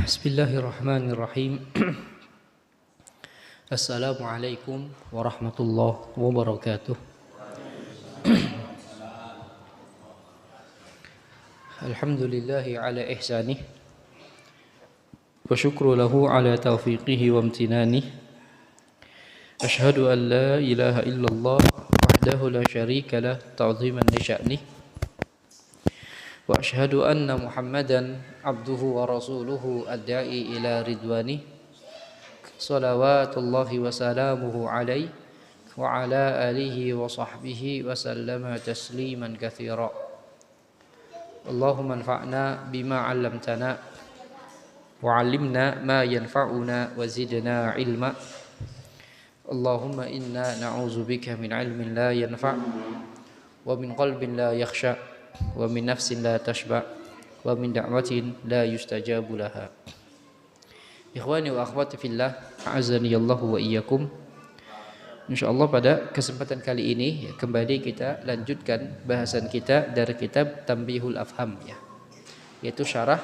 Bismillahirrahmanirrahim. Assalamualaikum warahmatullahi wabarakatuh. Alhamdulillahi ala ihsanih wa syukru lahu ala taufiqihi wa amtinanih. Ashhadu an la ilaha illallah wahdahu la syarika lah ta'ziman li sya'nih. Wa ashhadu anna Muhammadan abduhu wa rasuluhu ad-da'i ila ridwanih. Salawatullahi wa salamuhu alaihi wa ala alihi wa sahbihi wa sallama tasliman katsira. Allahumma anfa'na bima 'allamtana wa 'allimna ma yanfa'una wa zidna ilma. Allahumma inna na'udzubika min 'ilmin la yanfa' wa min qalbin la yakhsha wa min nafsin la tashba wa min da'watin la yustajabu laha. Ikhwani wa akhwati fillah, a'azzani Allah wa iyyakum. Insyaallah pada kesempatan kali ini kembali kita lanjutkan bahasan kita dari kitab Tanbihul Afham, yaitu syarah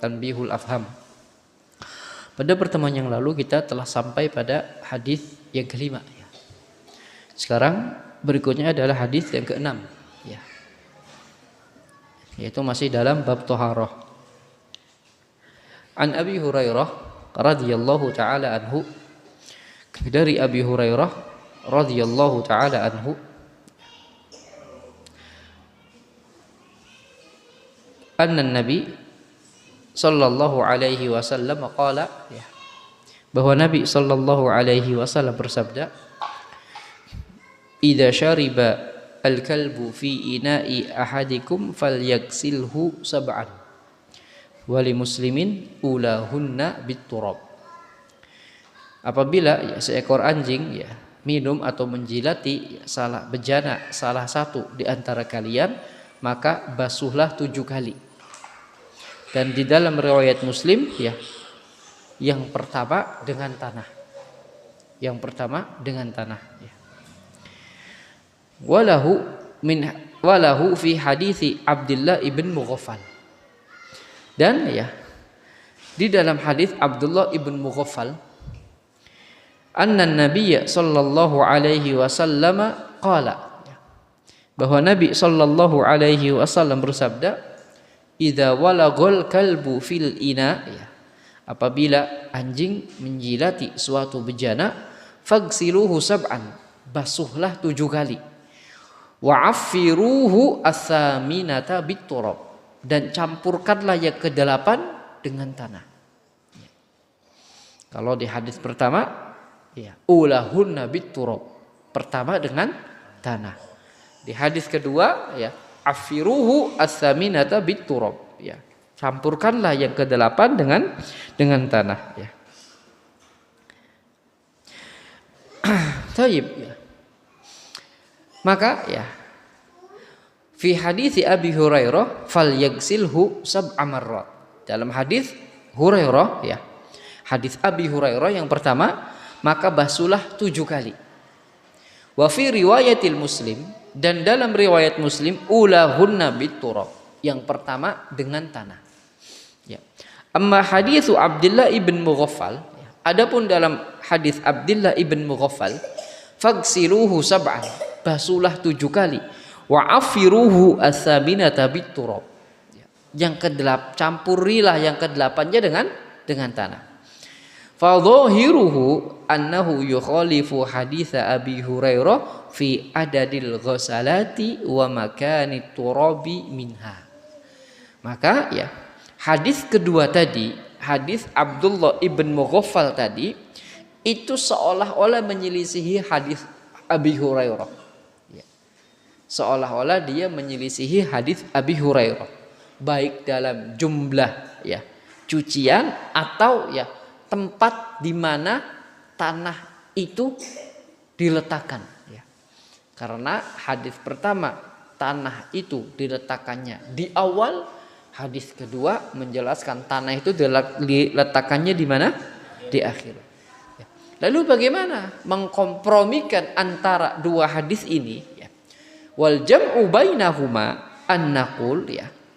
Tanbihul Afham. Pada pertemuan yang lalu kita telah sampai pada hadis yang kelima. Sekarang berikutnya adalah hadis yang keenam, yaitu masih dalam bab thaharah. An Abi Hurairah radhiyallahu taala anhu, dari Abi Hurairah radhiyallahu taala anhu, anna Nabi sallallahu alaihi wasallam qala, bahwa Nabi sallallahu alaihi wasallam bersabda, idza syariba al-kalbu fi ina'i ahadikum falyagsilhu sab'an wa li muslimin ulahunna bit-turab. Apabila seekor anjing minum atau menjilati salah bejana salah satu di antara kalian, maka basuhlah 7 kali. Dan di dalam riwayat Muslim yang pertama dengan tanah. Yang pertama dengan tanah. Walahu fi hadithi Abdullah ibn Mughaffal. Dan di dalam hadis Abdullah ibn Mughaffal, anna Nabiy sallallahu alaihi wasallam qala, bahwa Nabi sallallahu alaihi wasallam bersabda, idza walaghal kalbu fil ina, apabila anjing menjilati suatu bejana, fagsiluhu sab'an, basuhlah 7 kali. Wa'affiruhu as-saminata bit-turab, dan campurkanlah yang ke-8 dengan tanah. Kalau di hadis pertama, ulahunna bit-turab, pertama dengan tanah. Di hadis kedua, affiruhu as-saminata bit-turab, campurkanlah yang ke-8 dengan tanah. Taib. Maka fi hadis Abi Hurairah falyagsilhu sab'a marrat. Dalam hadis Hurairah, hadis Abi Hurairah yang pertama, maka basuhlah 7 kali. Wa fi riwayatil Muslim, dan dalam riwayat Muslim, ulahunna bit-turab, yang pertama dengan tanah. Amma haditsu Abdullah ibn Mughaffal, adapun dalam hadis Abdullah ibn Mughaffal, fagsiluhu sab'an, basuhlah 7 kali. Wa'affiruhu as-saminata bit-turab, yang ke-8 campurilah yang ke-8-nya dengan tanah. Fa dhahiruhu annahu yukhalifu hadits Abi Hurairah fi adadil ghasalati wa makanit turabi minha. Maka hadis kedua tadi, hadis Abdullah ibn Mughaffal tadi, itu seolah-olah menyelisihi hadis Abi Hurairah. Seolah-olah dia menyelisihi hadis Abi Hurairah, baik dalam jumlah cucian atau tempat di mana tanah itu diletakkan. Karena hadis pertama tanah itu diletakkannya di awal, hadis kedua menjelaskan tanah itu diletakkannya di mana? Di akhir. Lalu bagaimana mengkompromikan antara dua hadis ini? Wal jam'u bainahuma an naqul,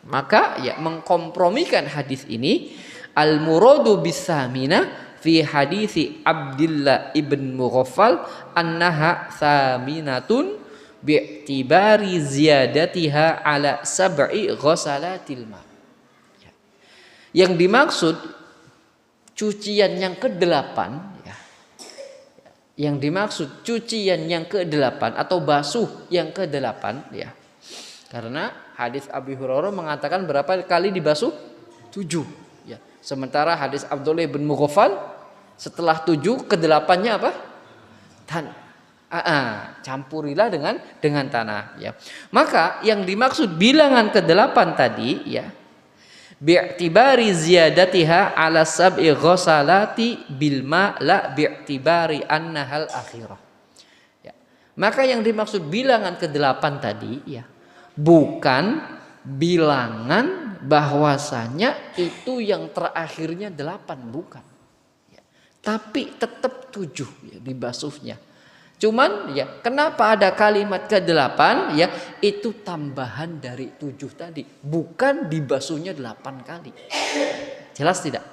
Maka ya mengkompromikan hadis ini, al muradu bisamina fi hadisi Abdullah ibn Mughaffal annaha saminatun bi'tibari ziyadatiha ala sab'i ghasalatil ma. Yang dimaksud cucian yang ke-8 ya. Yang dimaksud cucian yang ke-8 atau basuh yang ke-8 ya. Karena hadis Abi Hurairah mengatakan berapa kali dibasuh? 7 ya. Sementara hadis Abdullah bin Mughaffal setelah 7 ke-8-nya apa? Campurilah dengan tanah ya. Maka yang dimaksud bilangan ke-8 tadi ya, bi'tibari ziyadatiha ala sab'i ghasalati bil ma la bi'tibari annahal akhirah ya. Maka yang dimaksud bilangan ke-8 tadi ya, bukan bilangan bahwasanya itu yang terakhirnya 8, bukan ya. Tapi tetap 7 ya dibasuhnya. Cuman ya kenapa ada kalimat ke-8 ya, itu tambahan dari 7 tadi, bukan dibasuhnya 8 kali. Jelas tidak?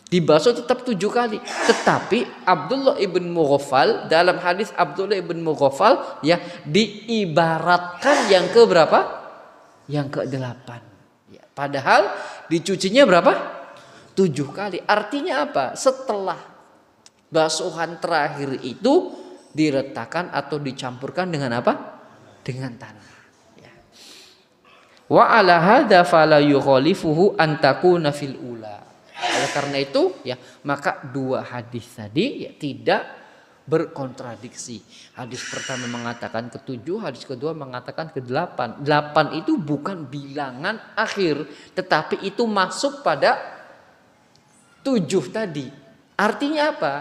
Dibasuh tetap 7 kali, tetapi Abdullah ibn Mughaffal, dalam hadis Abdullah ibn Mughaffal ya, diibaratkan yang ke berapa? Yang ke-8 ya. Padahal dicucinya berapa? 7 kali. Artinya apa? Setelah basuhan terakhir itu diletakkan atau dicampurkan dengan apa? Dengan tanah ya. Wa ala hadza fala yukhalifuhu an takuna fil ula. Oleh karena itu ya, maka 2 hadis tadi ya tidak berkontradiksi. Hadis pertama mengatakan ke-7, hadis kedua mengatakan ke-8. 8 itu bukan bilangan akhir, tetapi itu masuk pada 7 tadi. Artinya apa?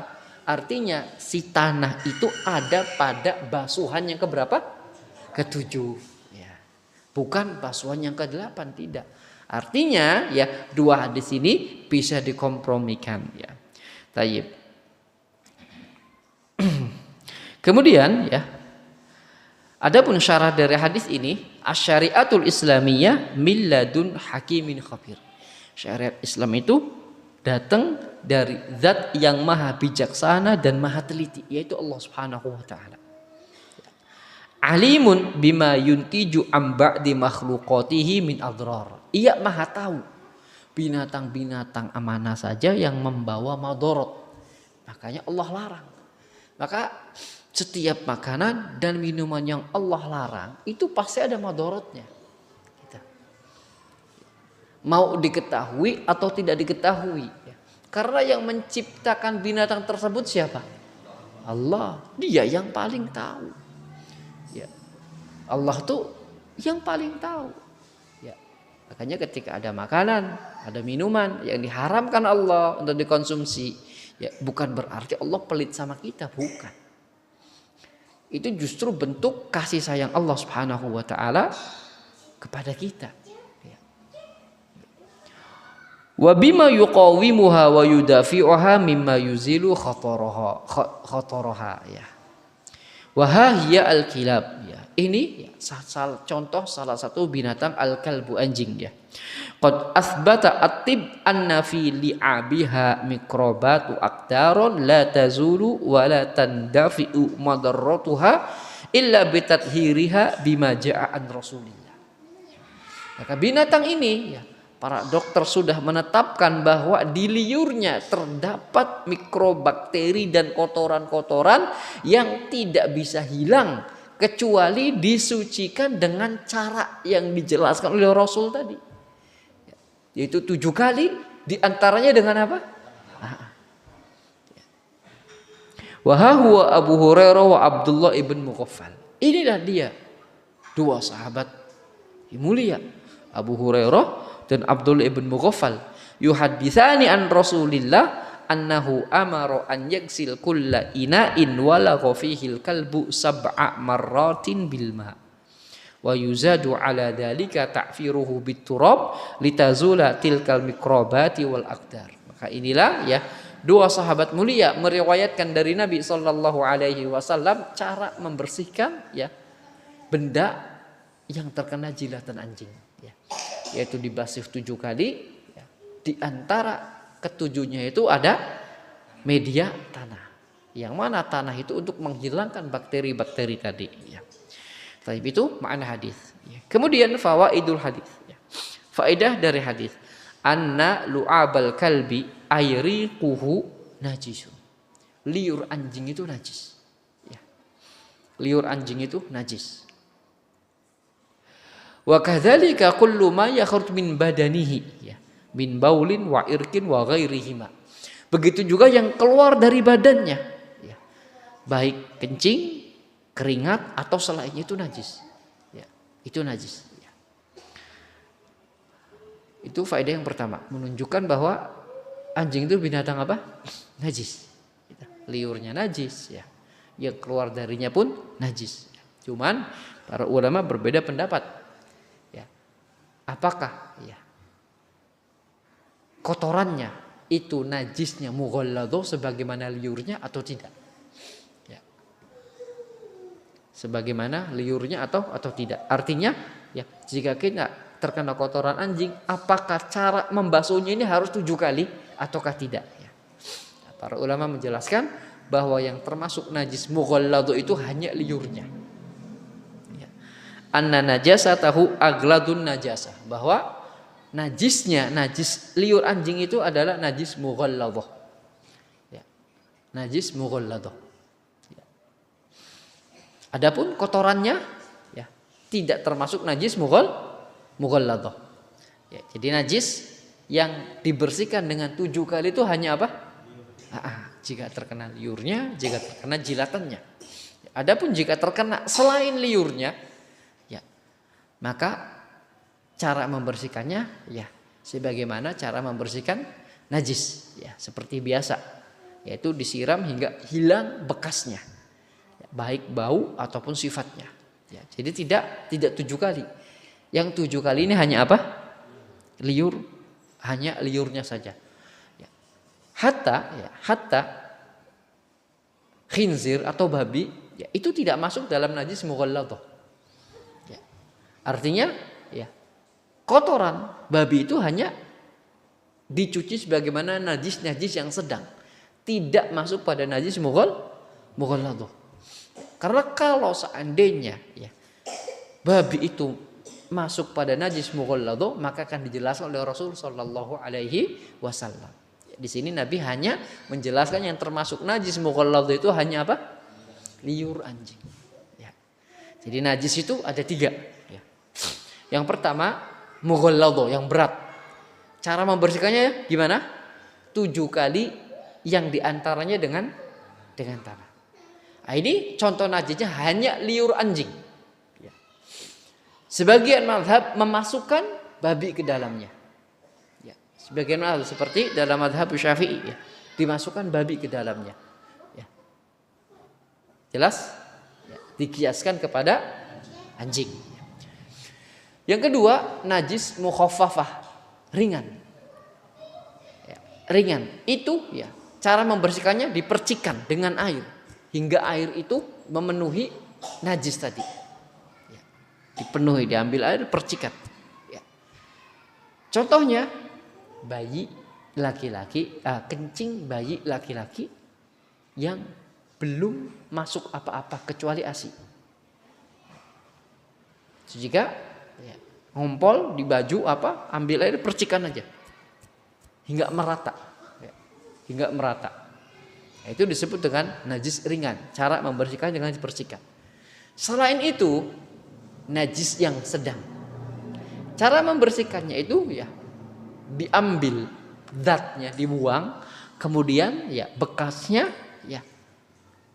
Artinya si tanah itu ada pada basuhan yang keberapa? Ke-7 ya. Bukan basuhan yang ke-8, tidak. Artinya ya 2 hadis ini bisa dikompromikan ya. Tayyib. Kemudian ya, adapun syarah dari hadis ini, asy-syari'atul islamiyah min ladun hakimin khabir. Syariat Islam itu datang dari zat yang maha bijaksana dan maha teliti, yaitu Allah Subhanahu wa taala. Alimun bima yuntiju am ba'di makhluqatihi min adrar. Ia maha tahu binatang-binatang amanah saja yang membawa madarat. Makanya Allah larang. Maka setiap makanan dan minuman yang Allah larang itu pasti ada madaratnya. Mau diketahui atau tidak diketahui. Karena yang menciptakan binatang tersebut siapa? Allah. Dia yang paling tahu. Ya. Allah tuh yang paling tahu. Ya. Makanya ketika ada makanan, ada minuman yang diharamkan Allah untuk dikonsumsi, ya bukan berarti Allah pelit sama kita, bukan. Itu justru bentuk kasih sayang Allah Subhanahu wa taala kepada kita. Wa bima yuqawimuha wa yudafi'uha mimma yuzilu khataraha ya. Wa hiya al-kilab ya. Ini ya, contoh salah satu binatang al-kalbu, anjing ya. Qad asbata at-tib anna fi li'abiha mikrobatu aqdaron la tazulu wa la tandafi'u madarratuha illa bitathhiriha bima ja'a an Rasulillah. Maka binatang ini ya, para dokter sudah menetapkan bahwa di liurnya terdapat mikrobakteri dan kotoran-kotoran yang tidak bisa hilang kecuali disucikan dengan cara yang dijelaskan oleh Rasul tadi. Yaitu 7 kali, diantaranya dengan apa? Wa huwa Abu Hurairah wa Abdullah ibn Mughaffal. Inilah dia 2 sahabat mulia, Abu Hurairah dan Abdullah ibn Mughaffal, yuhaditsani an Rasulillah annahu amara an yaksil kulla ina'in walagha fihi al-kalbu 7 marratin bil ma' wa yuzadu ala dhalika ta'firuhu bit-turab litazula tilkal mikrobati wal aqdar. Maka inilah ya 2 sahabat mulia meriwayatkan dari Nabi sallallahu alaihi wasallam cara membersihkan ya benda yang terkena jilatan anjing ya. yaitu dibasuh 7 kali. Ya. Di antara ketujuhnya itu ada media tanah. Yang mana tanah itu untuk menghilangkan bakteri-bakteri tadi. Ya. Tapi itu makna hadis. Ya. Kemudian fawaidul hadis. Ya. Faedah dari hadis. Anna lu'abal kalbi ayriquhu najisun. Liur anjing itu najis. Ya. Liur anjing itu najis. Wa kadzalika kullu ma yakhruj min badanihi ya. Min baulin wa irkin wa ghairihima. Begitu juga yang keluar dari badannya ya. Baik kencing, keringat atau selainnya itu najis. Ya, itu najis ya. Itu faedah yang pertama, menunjukkan bahwa anjing itu binatang apa? Najis. Liurnya najis ya. Yang keluar darinya pun najis. Cuman para ulama berbeda pendapat. Ya. Apakah ya kotorannya itu najisnya mughalladho sebagaimana liurnya atau tidak? Ya. Sebagaimana liurnya atau tidak? Artinya ya jika kita terkena kotoran anjing, apakah cara membasuhnya ini harus 7 kali ataukah tidak? Ya. Para ulama menjelaskan bahwa yang termasuk najis mughalladho itu hanya liurnya. Ya. Anna najasatahu agladun najasah, bahwa najis liur anjing itu adalah najis mughalladhah. Ya. Najis mughalladhah. Ya. Adapun kotorannya ya tidak termasuk najis mughalladhah. Ya, jadi najis yang dibersihkan dengan 7 kali itu hanya apa? Jika terkena liurnya, jika terkena jilatannya. Adapun jika terkena selain liurnya, ya maka cara membersihkannya ya sebagaimana cara membersihkan najis ya seperti biasa, yaitu disiram hingga hilang bekasnya ya, baik bau ataupun sifatnya ya. Jadi tidak 7 kali. Yang 7 kali ini hanya apa? Liur, hanya liurnya saja ya. Hatta khinzir atau babi ya, itu tidak masuk dalam najis mughalladhah ya. Artinya ya kotoran babi itu hanya dicuci sebagaimana najis yang sedang, tidak masuk pada najis mughalladhah. Karena kalau seandainya ya babi itu masuk pada najis mughalladhah, maka akan dijelaskan oleh Rasul sallallahu alaihi wasallam. Di sini Nabi hanya menjelaskan yang termasuk najis mughalladhah itu hanya apa? Liur anjing. Ya. Jadi najis itu ada 3. Ya. Yang pertama mughalladhah yang berat. Cara membersihkannya gimana? 7 kali yang diantaranya dengan tanah. Nah, ini contoh najisnya hanya liur anjing. Ya. Sebagian mazhab memasukkan babi ke dalamnya. Ya. Sebagian mazhab seperti dalam mazhab Syafi'i ya, dimasukkan babi ke dalamnya. Ya. Jelas? Ya. Dikiaskan kepada anjing. Yang kedua, najis mukhaffafah, ringan. Ya, ringan. Itu ya, cara membersihkannya dipercikan dengan air hingga air itu memenuhi najis tadi. Ya, dipenuhi, diambil air, percikan. Ya. Contohnya bayi laki-laki, kencing bayi laki-laki yang belum masuk apa-apa kecuali ASI. Jika ya, ngompol di baju apa, ambil air percikan aja hingga merata ya, hingga merata. Nah, itu disebut dengan najis ringan. Cara membersihkan dengan dipercikan. Selain itu najis yang sedang, cara membersihkannya itu ya diambil zatnya, dibuang, kemudian ya bekasnya ya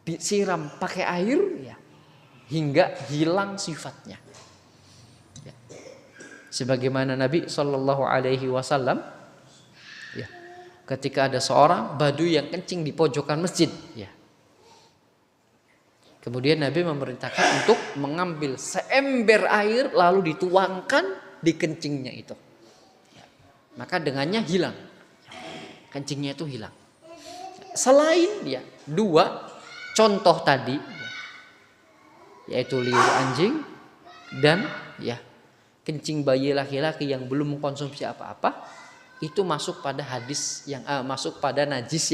disiram pakai air ya hingga hilang sifatnya. Sebagaimana Nabi Shallallahu Alaihi Wasallam ya, ketika ada seorang Badui yang kencing di pojokan masjid ya, kemudian Nabi memerintahkan untuk mengambil seember air lalu dituangkan di kencingnya itu ya, maka dengannya hilang ya, kencingnya itu hilang. Selain ya 2 contoh tadi ya, yaitu liur anjing dan ya kencing bayi laki-laki yang belum mengkonsumsi apa-apa itu masuk pada hadis yang masuk pada najis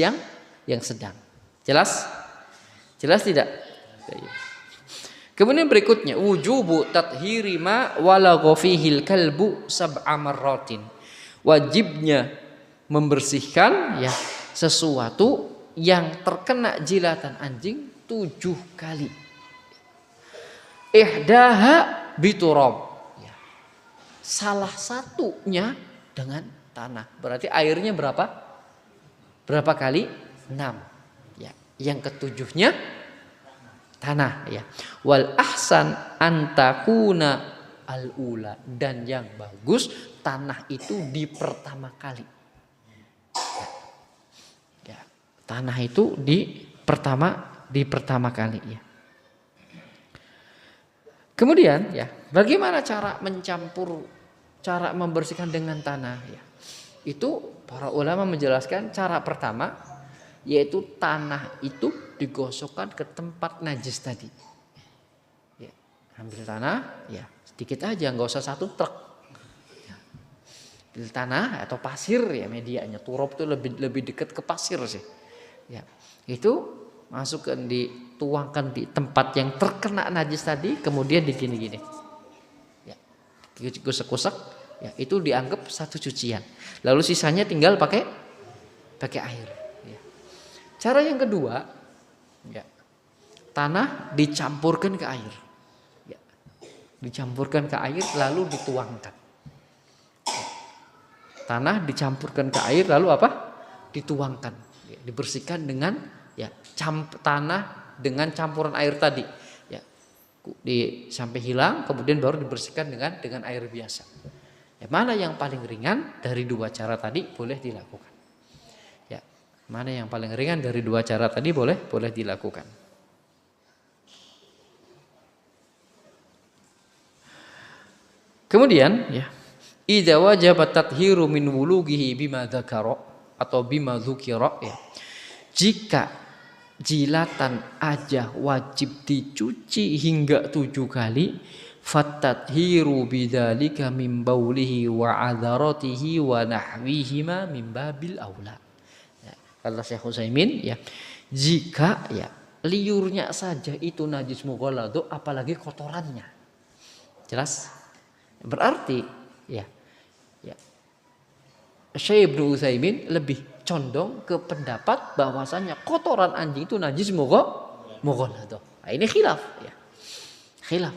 yang sedang. Jelas? Jelas tidak? Kemudian berikutnya wujubu tathhiri ma walagha fihil kalbu sab'a marratin. Wajibnya membersihkan ya sesuatu yang terkena jilatan anjing 7 kali. Ihdaha biturab. Ya. Salah satunya dengan tanah. Berarti airnya berapa? Berapa kali? 6. Ya. Yang ketujuhnya tanah ya. Wal ahsan antakuna al-ula, dan yang bagus tanah itu di pertama kali. Ya. Tanah itu di pertama kali ya. Kemudian ya, bagaimana cara membersihkan dengan tanah ya? Itu para ulama menjelaskan cara pertama yaitu tanah itu digosokkan ke tempat najis tadi. Ya, ambil tanah ya, sedikit aja, nggak usah satu truk. Ya. Ambil tanah atau pasir ya medianya. Turab itu lebih dekat ke pasir sih. Ya, itu masukkan dituangkan di tempat yang terkena najis tadi, kemudian digini-gini. Ya, digosok-gosok, ya itu dianggap satu cucian. Lalu sisanya tinggal pakai air. Ya. Cara yang kedua, ya, tanah dicampurkan ke air. Ya. Dicampurkan ke air lalu dituangkan. Ya. Tanah dicampurkan ke air lalu apa? Dituangkan. Ya, dibersihkan dengan ya tanah dengan campuran air tadi ya sampai hilang, kemudian baru dibersihkan dengan air biasa. Ya, mana yang paling ringan dari dua cara tadi boleh dilakukan. Ya, mana yang paling ringan dari dua cara tadi boleh dilakukan. Kemudian ya, idza wajaba tathhiru min wulughihi bima dzakara atau bima dzukira ya. Jika jilatan aja wajib dicuci hingga 7 kali, fatathiru bidzalika min baulihi wa adaratihi wa nahwihima min babil aula. Ya, kata Syekh Utsaimin ya, jika ya liurnya saja itu najis mughalladh, apalagi kotorannya. Jelas? Berarti ya Syekh Ibnu Utsaimin lebih condong ke pendapat bahwasanya kotoran anjing itu najis mughalladh. Nah, ini khilaf ya. Khilaf.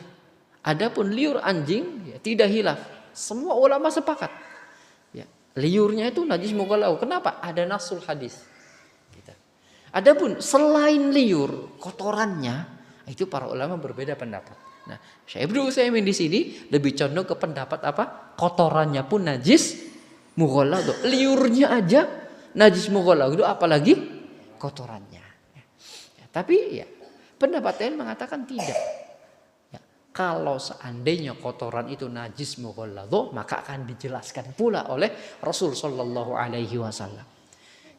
Adapun liur anjing ya, tidak khilaf. Semua ulama sepakat. Ya, liurnya itu najis mughalladh. Kenapa? Ada nasul hadis. Gitu. Adapun selain liur, kotorannya itu para ulama berbeda pendapat. Nah, Syekh Ibnu Utsaimin di sini lebih condong ke pendapat apa? Kotorannya pun najis mughalladh. Liurnya aja najis mughalladh, itu apalagi kotorannya. Ya, tapi ya pendapat lain mengatakan tidak. Ya, kalau seandainya kotoran itu najis mughalladh, maka akan dijelaskan pula oleh Rasul Shallallahu Alaihi Wasallam.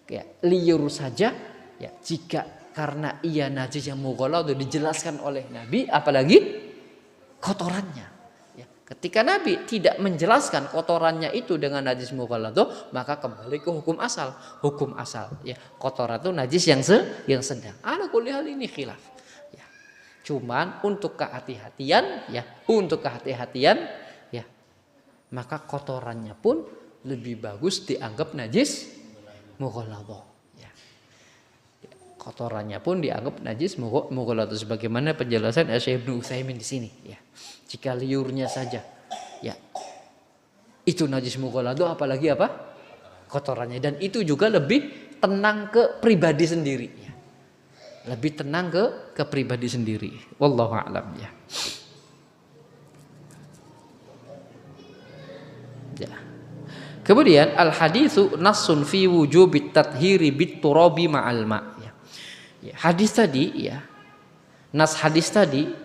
Ya, liur saja, ya jika karena ia najis yang mughalladh dijelaskan oleh Nabi, apalagi kotorannya. Ketika Nabi tidak menjelaskan kotorannya itu dengan najis mughalladh, maka kembali ke hukum asal. Hukum asal ya, kotoran itu najis yang sedang. Ala kulli hal ini khilaf. Ya. Cuman untuk kehati-hatian ya, maka kotorannya pun lebih bagus dianggap najis mughalladh. Ya. Kotorannya pun dianggap najis mughalladh sebagaimana penjelasan Syekh Ibnu Utsaimin di sini ya. Jika liurnya saja ya itu najis mughalladh, apalagi apa? Kotorannya. Dan itu juga lebih tenang ke pribadi sendiri ya. Lebih tenang ke pribadi sendiri. Wallahu a'lam ya. Ya. Kemudian al haditsu nassun fi wujubit tathhiri bit turabi ma'al ma ya. Ya, hadis tadi ya. Nas hadis tadi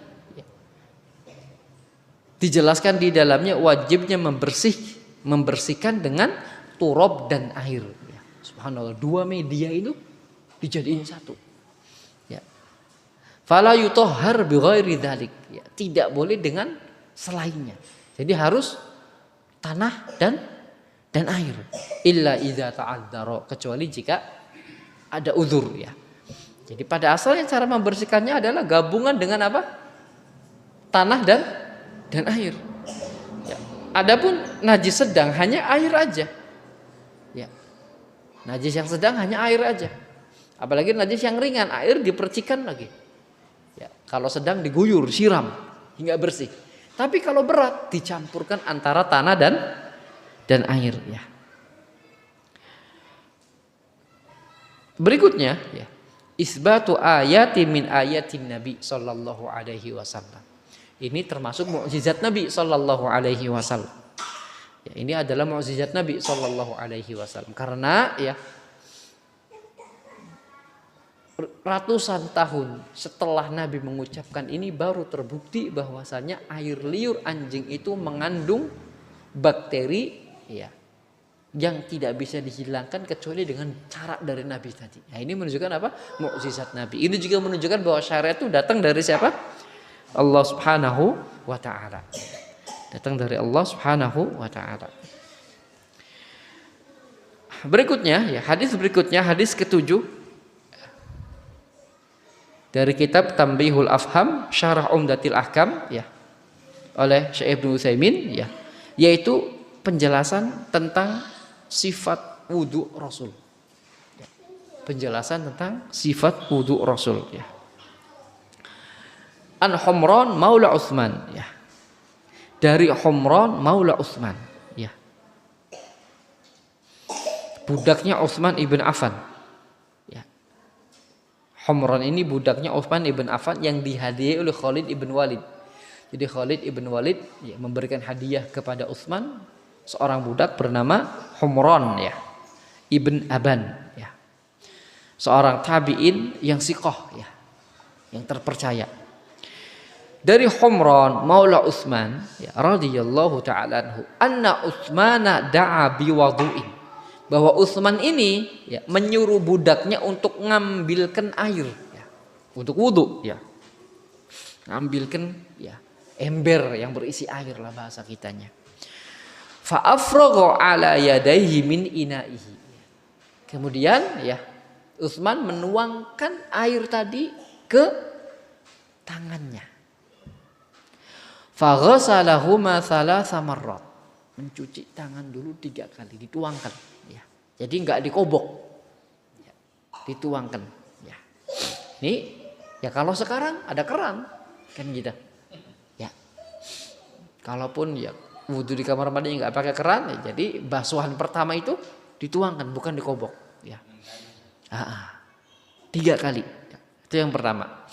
dijelaskan di dalamnya wajibnya membersihkan dengan turab dan air. Ya, subhanallah, dua media itu dijadiin satu. Ya. Fala yutahhar bi ghairi dzalik. Ya, tidak boleh dengan selainnya. Jadi harus tanah dan air. Illa idza ta'adzara, kecuali jika ada uzur ya. Jadi pada asalnya cara membersihkannya adalah gabungan dengan apa? Tanah dan air. Ya. Adapun najis sedang hanya air aja. Ya. Najis yang sedang hanya air aja. Apalagi najis yang ringan, air dipercikan lagi. Ya. Kalau sedang diguyur, siram hingga bersih. Tapi kalau berat dicampurkan antara tanah dan air ya. Berikutnya ya, isbatu ayati min ayatin Nabi sallallahu alaihi wasallam. Ini termasuk mukjizat Nabi sallallahu alaihi wasallam. Ya, ini adalah mukjizat Nabi sallallahu alaihi wasallam karena ya ratusan tahun setelah Nabi mengucapkan ini baru terbukti bahwasanya air liur anjing itu mengandung bakteri ya yang tidak bisa dihilangkan kecuali dengan cara dari Nabi tadi. Nah, ini menunjukkan apa? Mukjizat Nabi. Ini juga menunjukkan bahwa syariat itu datang dari siapa? Allah Subhanahu wa taala. Datang dari Allah Subhanahu wa taala. Berikutnya ya, hadis berikutnya hadis ketujuh dari kitab Tanbihul Afham Syarah Umdatil Ahkam ya oleh Syekh Ibnu Utsaimin ya, yaitu penjelasan tentang sifat wudu Rasul. Ya. Penjelasan tentang sifat wudu Rasul ya. An Humran Maula Utsman ya. Dari Humran Maula Utsman ya. Budaknya Utsman ibn Affan. Ya. Humran ini budaknya Utsman ibn Affan yang dihadiahi oleh Khalid ibn Walid. Jadi Khalid ibn Walid ya, memberikan hadiah kepada Utsman seorang budak bernama Humran ya, ibn Aban ya, seorang tabiin yang siqah ya, yang terpercaya. Dari Humran Maula Utsman ya, radhiyallahu taala anhu, anna Utsmana da'a biwudu'in, bahwa Utsman ini ya, menyuruh budaknya untuk ngambilkan air ya, untuk wudu ya, ngambilkan ya ember yang berisi air lah bahasa kitanya. Fa afragha ala yadayhi min inaihi. Kemudian ya Utsman menuangkan air tadi ke tangannya. Fa ghasalahuma thalatha marrat. Mencuci tangan dulu 3 kali, dituangkan ya. Jadi enggak dikobok. Ya, dituangkan ya. Ini ya kalau sekarang ada keran kan gitu. Ya. Kalaupun ya wudu di kamar mandi nggak pakai keran ya, jadi basuhan pertama itu dituangkan bukan dikobok ya. 3 kali ya. Itu yang pertama.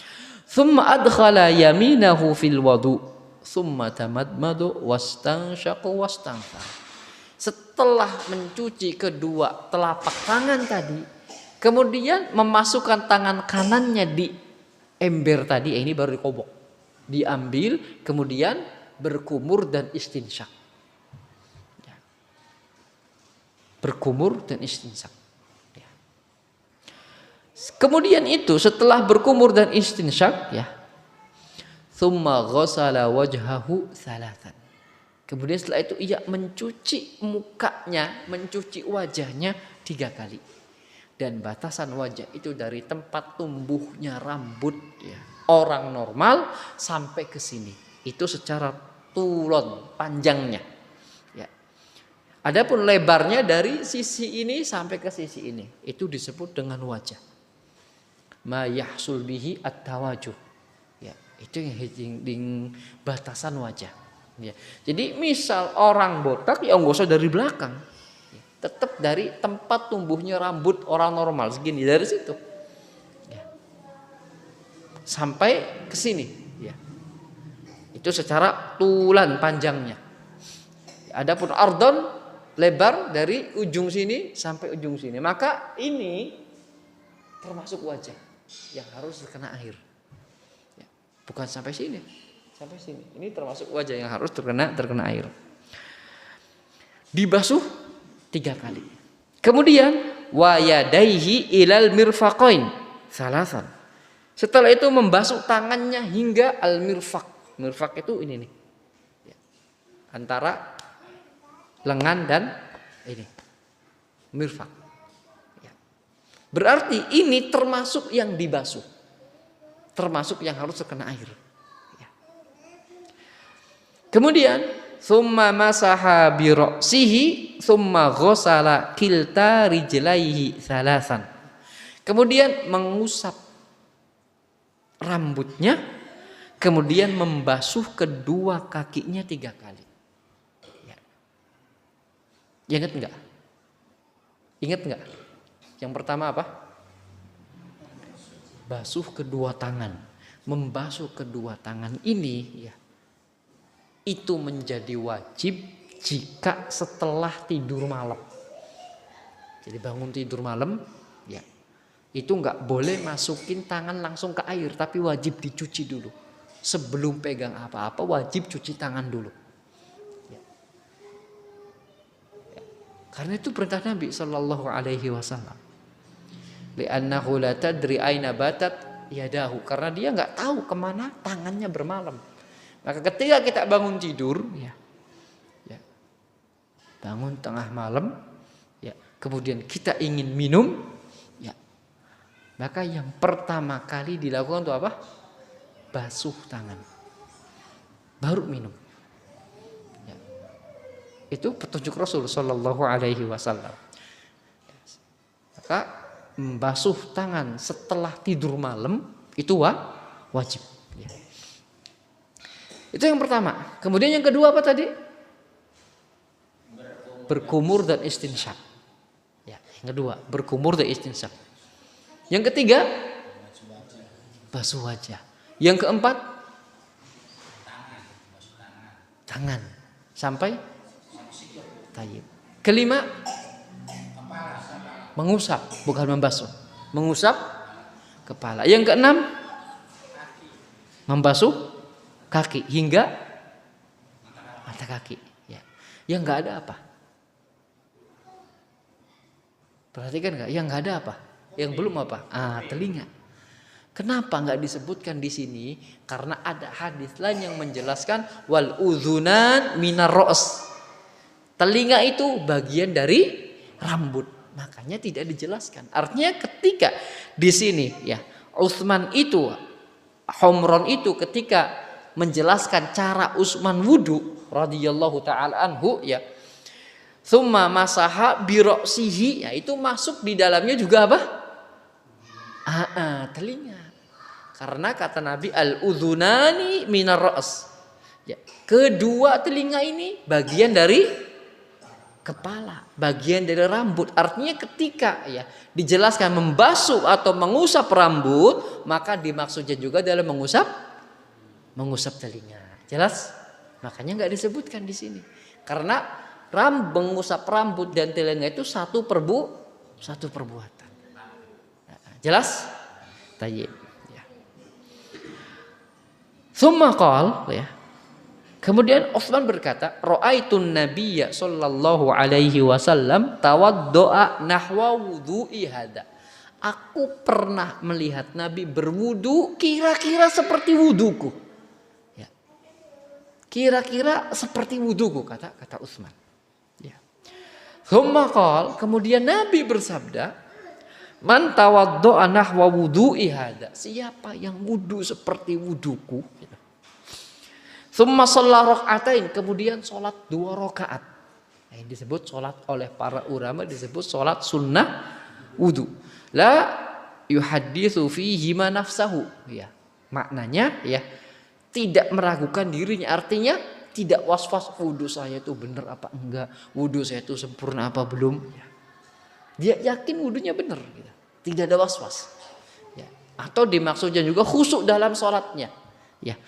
Tsumma adkhala yaminahu fil wudu tsumma tamadmadu wastansyaqu wastanthar. Setelah mencuci kedua telapak tangan tadi, kemudian memasukkan tangan kanannya di ember tadi, ini baru dikobok, diambil kemudian berkumur dan istinsyak. Ya. Berkumur dan istinsyak. Ya. Kemudian itu setelah berkumur dan istinsyak ya, tsumma ghassala wajhahu thalathan. Kemudian setelah itu ia mencuci mukanya, mencuci wajahnya 3 kali. Dan batasan wajah itu dari tempat tumbuhnya rambut ya, orang normal sampai ke sini. Itu secara tulon panjangnya. Ya. Adapun lebarnya dari sisi ini sampai ke sisi ini, itu disebut dengan wajah. Ma yahsul bihi at-tawajuh. Ya, itu yang batasan wajah. Ya. Jadi misal orang botak ya enggak usah dari belakang. Ya. Tetap dari tempat tumbuhnya rambut orang normal segini, dari situ. Ya. Sampai ke sini. Itu secara tulan panjangnya. Adapun ardon lebar dari ujung sini sampai ujung sini. Maka ini termasuk wajah yang harus terkena air. Ya, bukan sampai sini, sampai sini. Ini termasuk wajah yang harus terkena air. Dibasuh 3 kali. Kemudian wa yadaihi ilal mirfaqain salasan. Setelah itu membasuh tangannya hingga al mirfaq. Mirfaq itu ini nih ya, antara lengan dan ini mirfak. Ya. Berarti ini termasuk yang dibasuh, termasuk yang harus terkena air. Ya. Kemudian summa masaha bi ra'sihi summa ghasala kilta rijlaihi salasan. Kemudian mengusap rambutnya, kemudian membasuh kedua kakinya 3 kali. Ya. Ingat enggak? Ingat enggak? Yang pertama apa? Basuh kedua tangan. Membasuh kedua tangan ini ya, itu menjadi wajib jika setelah tidur malam. Jadi bangun tidur malam, ya, itu nggak boleh masukin tangan langsung ke air, tapi wajib dicuci dulu. Sebelum pegang apa-apa wajib cuci tangan dulu. Ya. Ya. Karena itu perintah Nabi Shallallahu Alaihi Wasallam. Li'annahu la tadri aina batat yadahu, karena dia nggak tahu kemana tangannya bermalam. Maka ketika kita bangun tidur, ya, bangun tengah malam, ya, kemudian kita ingin minum, ya, maka yang pertama kali dilakukan itu apa? Basuh tangan, baru minum. Ya. Itu petunjuk Rasul Shallallahu Alaihi Wasallam. Maka membasuh tangan setelah tidur malam itu wajib. Ya. Itu yang pertama. Kemudian yang kedua apa tadi? Berkumur dan istinsyaq. Ya, yang kedua, berkumur dan istinsyaq. Yang ketiga, basuh wajah. Yang keempat, tangan sampai tayyib. Kelima, mengusap, bukan membasuh. Mengusap kepala. Yang keenam, membasuh kaki hingga mata kaki. Ya. Yang nggak ada apa? Perhatikan nggak? Yang nggak ada apa? Yang belum apa? Telinga. Kenapa nggak disebutkan di sini? Karena ada hadis lain yang menjelaskan wal udzunan minar ra's. Telinga itu bagian dari rambut. Makanya tidak dijelaskan. Artinya ketika di sini ya Utsman itu, Humron itu ketika menjelaskan cara Utsman wudu radhiyallahu taala anhu ya. Tsumma masaha bi ra'sihi, ya itu masuk di dalamnya juga apa? Telinga. Karena kata Nabi al-udhunani minar ra's. Ya, kedua telinga ini bagian dari kepala, bagian dari rambut. Artinya ketika ya dijelaskan membasuh atau mengusap rambut, maka dimaksudnya juga adalah mengusap telinga. Jelas? Makanya nggak disebutkan di sini. Karena mengusap rambut dan telinga itu satu perbuatan. Jelas? Tayyib. Ya. Tsumma qala ya. Kemudian Utsman berkata, "Ra'aitun Nabiyya sallallahu alaihi wasallam tawaddo'a nahwa wudu'i hada." Aku pernah melihat Nabi berwudu kira-kira seperti wuduku. Ya. Kira-kira seperti wuduku kata Utsman. Ya. Tsumma qala, kemudian Nabi bersabda, "Man tawaddo'a nahwa wudu'i hada." Siapa yang wudu seperti wuduku? Gitu. Tsumma shalla raka'atain, kemudian salat 2 rakaat. Yang disebut salat oleh para ulama disebut salat sunnah wudu. La yuhadditsu fihi ma nafsahu. Ya. Maknanya ya tidak meragukan dirinya, artinya tidak was-was wudu saya itu benar apa enggak, wudu saya itu sempurna apa belum. Ya. Dia yakin wudunya benar gitu. Tidak ada was-was. Ya. Atau dimaksudnya juga khusyuk dalam salatnya. Ya.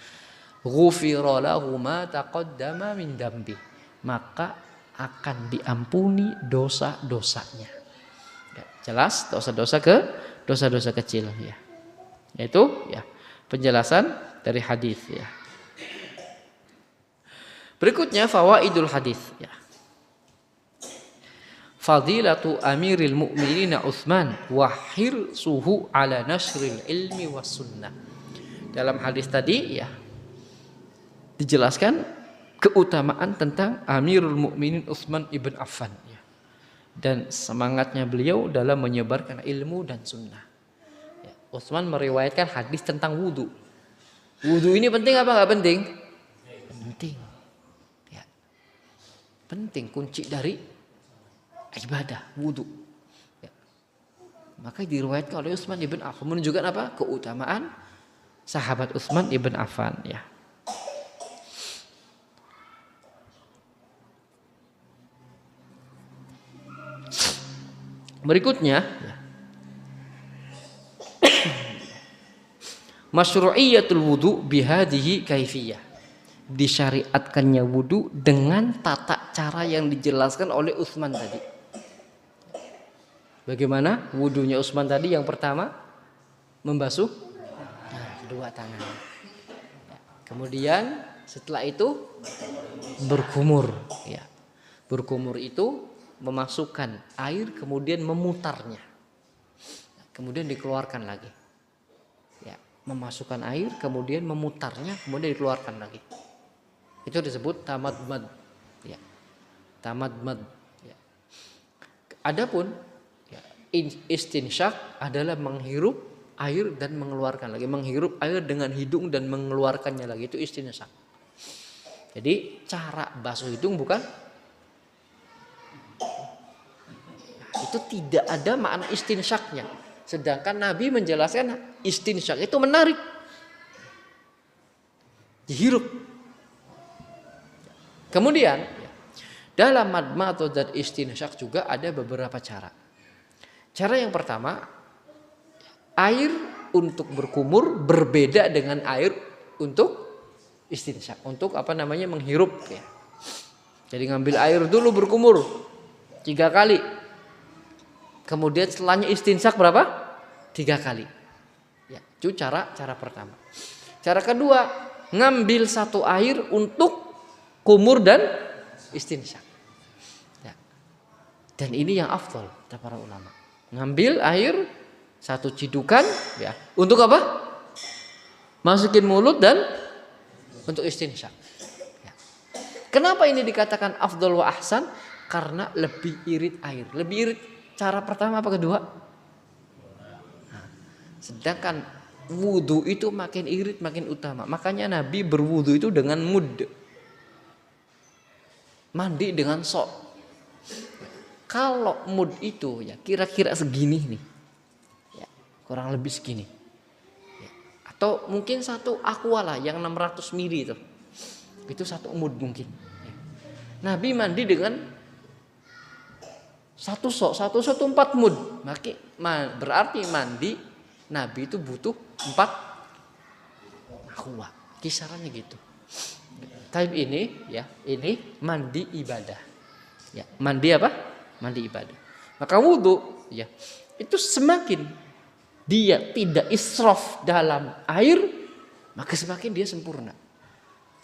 Ghufira lahu ma taqaddama min dambi, maka akan diampuni dosa-dosanya. Ya, jelas dosa-dosa kecil ya. Itu ya penjelasan dari hadis ya. Berikutnya fawaidul hadis ya. Fadilatu Amiril Mukminin Utsman wa hirsuhu ala nasril ilmi was sunnah. Dalam hadis tadi ya dijelaskan keutamaan tentang Amirul Mukminin Utsman ibn Affan, ya. Dan semangatnya beliau dalam menyebarkan ilmu dan sunnah. Ya. Utsman meriwayatkan hadis tentang wudu. Wudu ini penting apa nggak penting? Penting. Ya. Penting, kunci dari ibadah wudu. Ya. Maka diriwayatkan oleh Utsman ibn Affan menunjukkan apa? Keutamaan sahabat Utsman ibn Affan, ya. Berikutnya, masyru'iyatul wudu bihadihi kaifiyah. Disyariatkannya wudu dengan tata cara yang dijelaskan oleh Utsman tadi. Bagaimana wudunya Utsman tadi? Yang pertama, membasuh kedua tangan. Kemudian setelah itu berkumur, ya. Berkumur itu memasukkan air kemudian memutarnya, kemudian dikeluarkan lagi, ya. Memasukkan air kemudian memutarnya kemudian dikeluarkan lagi, itu disebut tamadmad, ya. Tamadmad, ya. Adapun ya, istinsyak adalah menghirup air dan mengeluarkan lagi, menghirup air dengan hidung dan mengeluarkannya lagi, itu istinsyak. Jadi cara basuh hidung bukan, itu tidak ada makna istinsyaknya. Sedangkan Nabi menjelaskan istinsyak itu menarik, dihirup. Kemudian dalam madmadah dan istinsyak juga ada beberapa cara. Cara yang pertama, air untuk berkumur berbeda dengan air untuk istinsyak, untuk menghirup, ya. Jadi ngambil air dulu berkumur 3 kali. Kemudian setelahnya istinsyak berapa? 3 kali. Ya, itu cara pertama. Cara kedua, ngambil satu air untuk kumur dan istinsyak. Ya. Dan ini yang afdal kata para ulama. Ngambil air 1 cidukan, ya. Untuk apa? Masukin mulut dan untuk istinsyak. Ya. Kenapa ini dikatakan afdal wa ahsan? Karena lebih irit air, lebih irit. Cara pertama apa kedua? Nah, sedangkan wudu itu makin irit makin utama. Makanya Nabi berwudu itu dengan mud, mandi dengan sok. Kalau mud itu ya kira-kira segini nih, ya, kurang lebih segini, ya. Atau mungkin 1 aqua lah yang 600 ml itu 1 mud mungkin, ya. Nabi mandi dengan 1 sok itu 4 mud. Berarti mandi Nabi itu butuh 4 aqua, kisarannya gitu. Tapi ini, ya, ini mandi ibadah, ya. Mandi apa? Mandi ibadah. Maka wudu, ya, itu semakin dia tidak israf dalam air, maka semakin dia sempurna.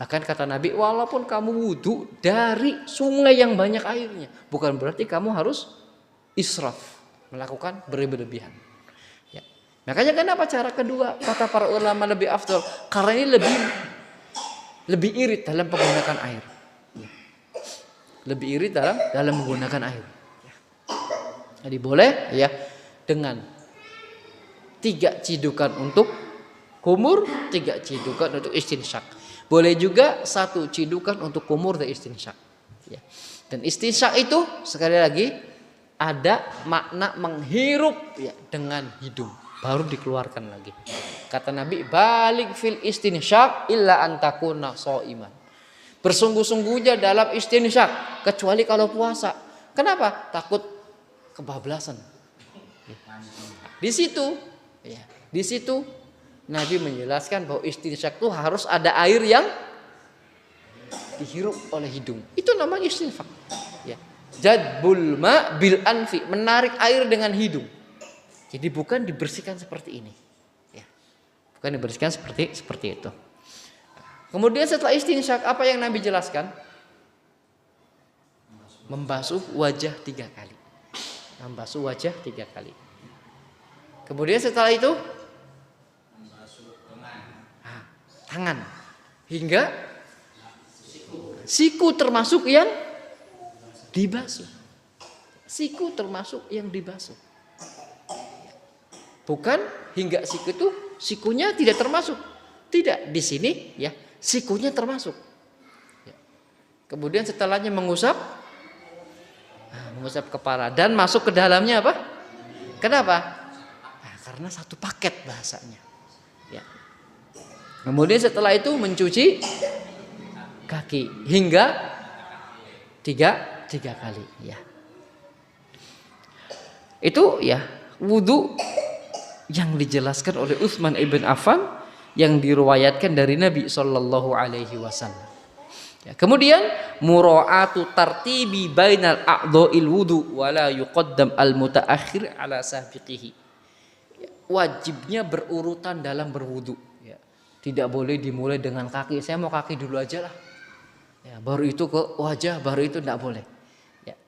Bahkan kata Nabi, walaupun kamu wudu dari sungai yang banyak airnya, bukan berarti kamu harus israf, melakukan berlebihan. Ya. Makanya kenapa cara kedua kata para ulama lebih afdal? Karena ini lebih irit dalam menggunakan air. Ya. Lebih irit dalam menggunakan air. Ya. Jadi boleh, ya, dengan 3 cidukan untuk kumur, 3 cidukan untuk istinsyak. Boleh juga 1 cidukan untuk kumur dan istinsyak. Ya. Dan istinsyak itu sekali lagi ada makna menghirup, ya, dengan hidung, baru dikeluarkan lagi. Kata Nabi, balik fil istinsyak illa antakuna shaiman. Bersungguh-sungguhnya dalam istinsyak kecuali kalau puasa. Kenapa? Takut kebablasan. Di situ, ya, di situ Nabi menjelaskan bahwa istinsyak itu harus ada air yang dihirup oleh hidung. Itu namanya istinsyak. Ya. Jadbul ma bil anfi, menarik air dengan hidung. Jadi bukan dibersihkan seperti ini. Ya. Bukan dibersihkan seperti itu. Kemudian setelah istinsyak apa yang Nabi jelaskan? Membasuh wajah 3 kali. Membasuh wajah 3 kali. Kemudian setelah itu tangan hingga siku termasuk yang dibasuh. Siku termasuk yang dibasuh. Bukan hingga siku itu sikunya tidak termasuk. Tidak, di sini ya sikunya termasuk. Ya. Kemudian setelahnya mengusap kepala dan masuk ke dalamnya apa? Kenapa? Nah, karena satu paket bahasanya. Ya. Kemudian setelah itu mencuci kaki hingga tiga kali. Ya. Itu ya wudu yang dijelaskan oleh Utsman ibn Affan yang diriwayatkan dari Nabi Shallallahu Alaihi Wasallam. Ya, kemudian mura'atu tartibi bainal a'dha'il wudu wala yuqaddam al mutaakhir ala sabiqihi. Ya, wajibnya berurutan dalam berwudu. Ya, tidak boleh dimulai dengan kaki. Saya mau kaki dulu aja lah. Ya, baru itu ke wajah, baru itu tidak boleh. Ya.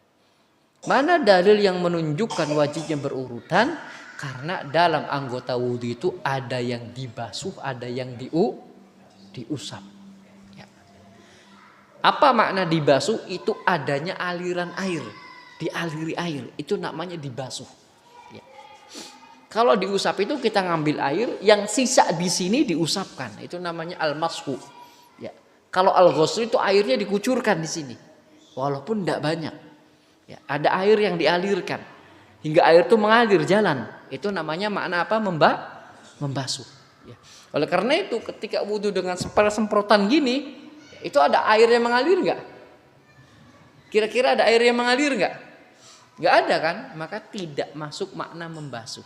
Mana dalil yang menunjukkan wajibnya berurutan? Karena dalam anggota wudu itu ada yang dibasuh, ada yang diusap. Ya. Apa makna dibasuh? Itu adanya aliran air, dialiri air, itu namanya dibasuh. Ya. Kalau diusap itu kita ngambil air, yang sisa di sini diusapkan, itu namanya al-mashu. Ya. Kalau al-ghusl itu airnya dikucurkan di sini, walaupun tidak banyak. Ya. Ada air yang dialirkan hingga air itu mengalir jalan. Itu namanya makna apa? Membasuh. Ya. Oleh karena itu ketika wudu dengan semprotan gini, itu ada air yang mengalir nggak? Kira-kira ada air yang mengalir nggak? Nggak ada kan? Maka tidak masuk makna membasuh.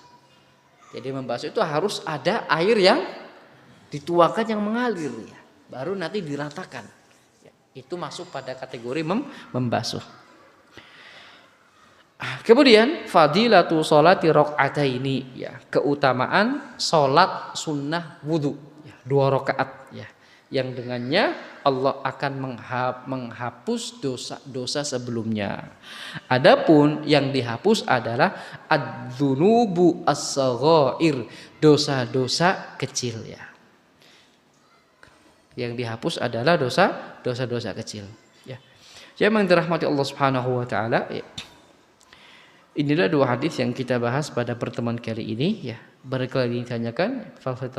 Jadi membasuh itu harus ada air yang dituangkan yang mengalir, ya. Baru nanti diratakan. Ya. Itu masuk pada kategori membasuh. Kemudian fadilatu sholati rakaataini, ya, keutamaan sholat sunnah wudu, ya, 2 rakaat, ya, yang dengannya Allah akan menghapus dosa-dosa sebelumnya. Adapun yang dihapus adalah adzunubu as-saghair, dosa-dosa kecil, ya. Yang dihapus adalah dosa-dosa kecil, ya. Yang dirahmati Allah Subhanahu wa taala, ya. Inilah 2 hadis yang kita bahas pada pertemuan kali ini, ya. Barangkali ditanyakan, fadhil.